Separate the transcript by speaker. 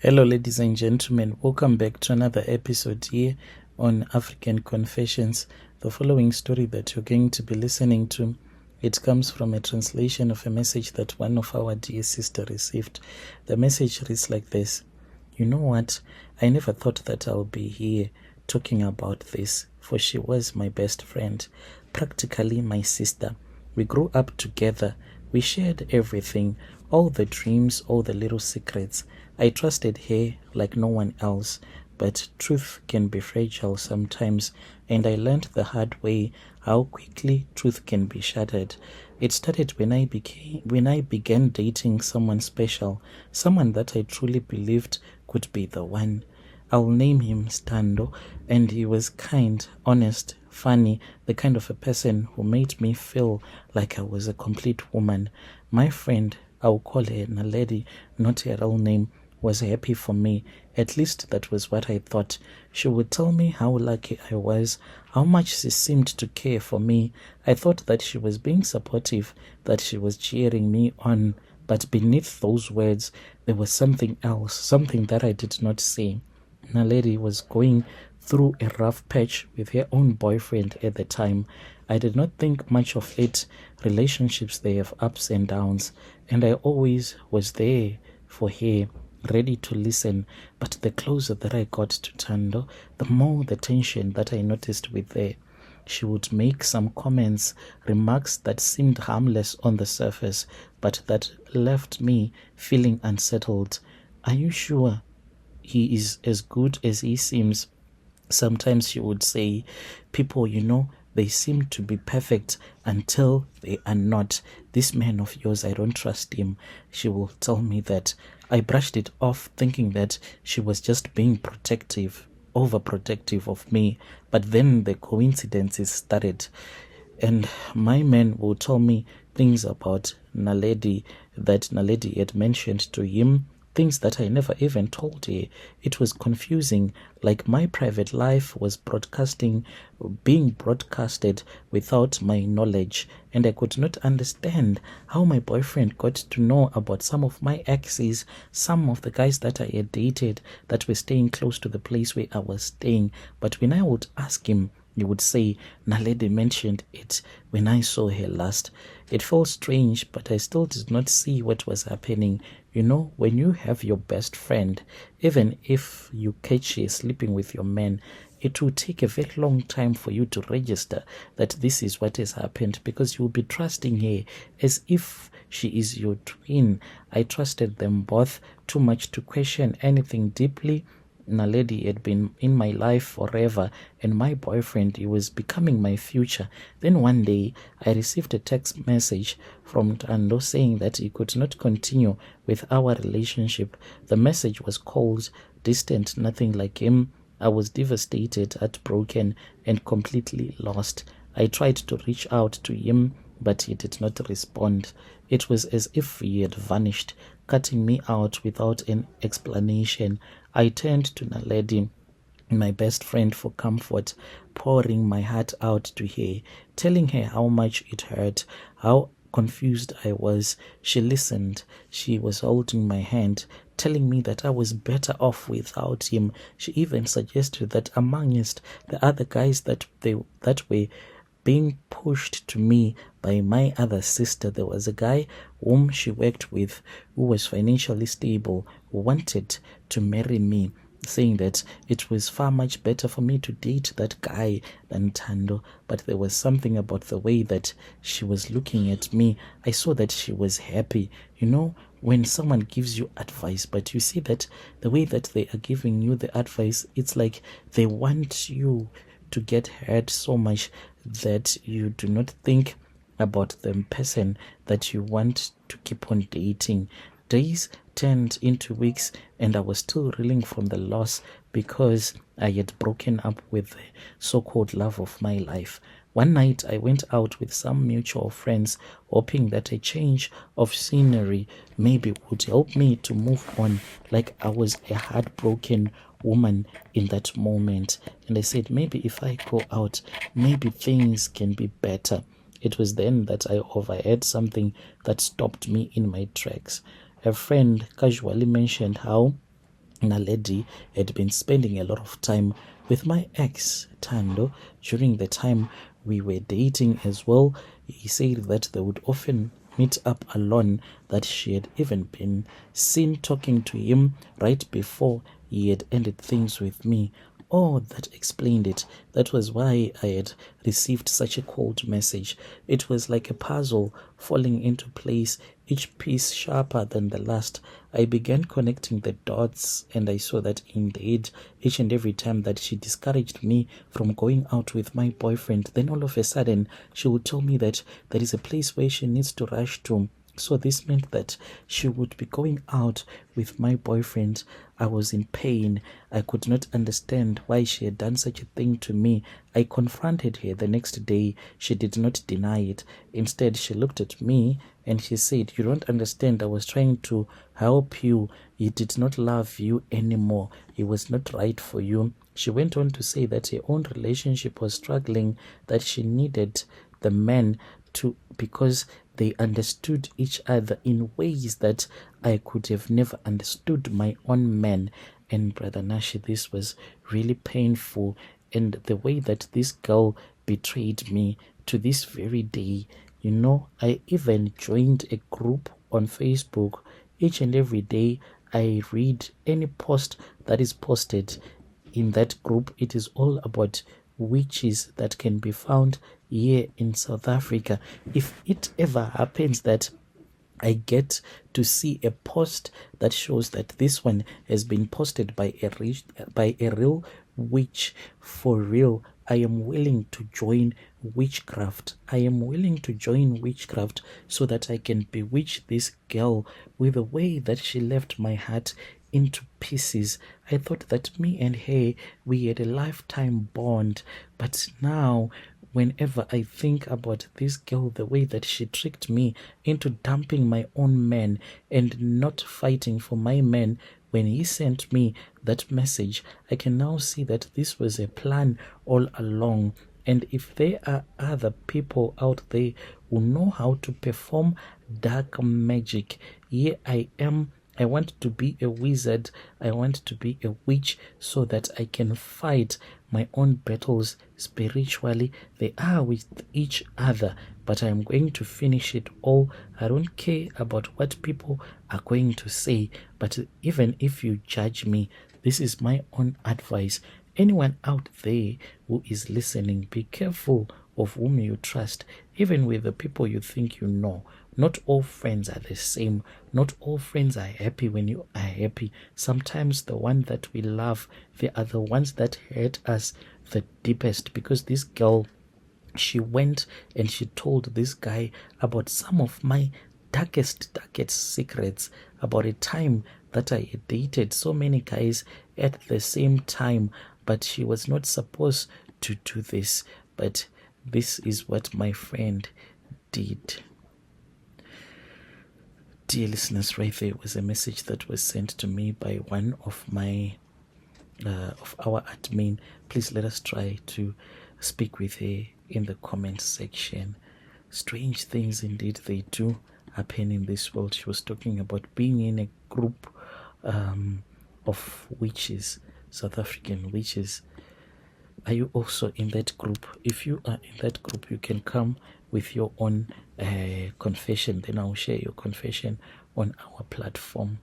Speaker 1: Hello, ladies and gentlemen. Welcome back to another episode here on African Confessions. The following story that you're going to be listening to, it comes from a translation of a message that one of our dear sister received. The message reads like this. You know what? I never thought that I'll be here talking about this, for she was my best friend, practically my sister. We grew up together. We shared everything, all the dreams, all the little secrets. I trusted her like no one else, but truth can be fragile sometimes, and I learned the hard way how quickly truth can be shattered. It started when I began dating someone special, someone that I truly believed could be the one. I'll name him Stando, and he was kind, honest, funny, the kind of a person who made me feel like I was a complete woman. My friend, I'll call her Naledi, not her real name, was happy for me. At least that was what I thought. She would tell me how lucky I was, how much she seemed to care for me. I thought that she was being supportive, that she was cheering me on. But beneath those words, there was something else, something that I did not see. Naledi was going through a rough patch with her own boyfriend at the time. I did not think much of it. Relationships, they have ups and downs, and I always was there for her, ready to listen. But the closer that I got to Tando, the more the tension that I noticed with her. She would make some comments, remarks that seemed harmless on the surface, but that left me feeling unsettled. Are you sure he is as good as he seems? Sometimes she would say, people, they seem to be perfect until they are not. This man of yours, I don't trust him. She will tell me that. I brushed it off, thinking that she was just being protective, overprotective of me. But then the coincidences started. And my man will tell me things about Naledi that Naledi had mentioned to him, things that I never even told her. It was confusing, like my private life was being broadcasted without my knowledge, and I could not understand how my boyfriend got to know about some of my exes, some of the guys that I had dated that were staying close to the place where I was staying. But when I would ask him, he would say, Naledi mentioned it when I saw her last. It felt strange, but I still did not see what was happening. When you have your best friend, even if you catch her sleeping with your man, it will take a very long time for you to register that this is what has happened, because you will be trusting her as if she is your twin. I trusted them both too much to question anything deeply. Naledi had been in my life forever, and my boyfriend, he was becoming my future. Then one day, I received a text message from Tando saying that he could not continue with our relationship. The message was cold, distant, nothing like him. I was devastated, heartbroken, and completely lost. I tried to reach out to him, but he did not respond. It was as if he had vanished, cutting me out without an explanation. I turned to Naledi, my best friend, for comfort, pouring my heart out to her, telling her how much it hurt, how confused I was. She listened. She was holding my hand, telling me that I was better off without him. She even suggested that amongst the other guys that were being pushed to me by my other sister, there was a guy whom she worked with who was financially stable, who wanted to marry me, saying that it was far much better for me to date that guy than Tando. But there was something about the way that she was looking at me. I saw that she was happy. When someone gives you advice, but you see that the way that they are giving you the advice, it's like they want you to get hurt so much that you do not think about the person that you want to keep on dating. Days turned into weeks, and I was still reeling from the loss because I had broken up with the so-called love of my life. One night I went out with some mutual friends, hoping that a change of scenery maybe would help me to move on, like I was a heartbroken woman in that moment. And I said, maybe if I go out, maybe things can be better. It was then that I overheard something that stopped me in my tracks. A friend casually mentioned how Naledi had been spending a lot of time with my ex Tando during the time we were dating as well. He said that they would often meet up alone, that she had even been seen talking to him right before he had ended things with me. Oh, that explained it. That was why I had received such a cold message. It was like a puzzle falling into place, each piece sharper than the last. I began connecting the dots, and I saw that indeed, each and every time that she discouraged me from going out with my boyfriend, then all of a sudden she would tell me that there is a place where she needs to rush to. So this meant that she would be going out with my boyfriend. I was in pain. I could not understand why she had done such a thing to me. I confronted her the next day. She did not deny it. Instead, she looked at me and she said, "You don't understand. I was trying to help you. He did not love you anymore. He was not right for you." She went on to say that her own relationship was struggling, that she needed the man to, because they understood each other in ways that I could have never understood my own man. And Brother Nashi, this was really painful. And the way that this girl betrayed me to this very day, I even joined a group on Facebook. Each and every day I read any post that is posted in that group. It is all about witches that can be found here in South Africa. If it ever happens that I get to see a post that shows that this one has been posted by a real witch for real, I am willing to join witchcraft. I am willing to join witchcraft so that I can bewitch this girl with the way that she left my heart into pieces. I thought that me and her, we had a lifetime bond, but now whenever I think about this girl, the way that she tricked me into dumping my own man and not fighting for my man when he sent me that message, I can now see that this was a plan all along. And if there are other people out there who know how to perform dark magic, here I am. I want to be a wizard. I want to be a witch so that I can fight my own battles spiritually. They are with each other, but I am going to finish it all. I don't care about what people are going to say, but even if you judge me, this is my own advice. Anyone out there who is listening, be careful of whom you trust, even with the people you think you know. Not all friends are the same. Not all friends are happy when you are happy. Sometimes the one that we love, they are the ones that hurt us the deepest. Because this girl, she went and she told this guy about some of my darkest secrets, about a time that I had dated so many guys at the same time, but she was not supposed to do this. But this is what my friend did. Dear listeners, right there was a message that was sent to me by one of my of our admin. Please let us try to speak with her in the comment section. Strange things indeed they do happen in this world. She was talking about being in a group of witches, South African witches. Are you also in that group? If you are in that group, you can come with your own confession. Then I'll share your confession on our platform.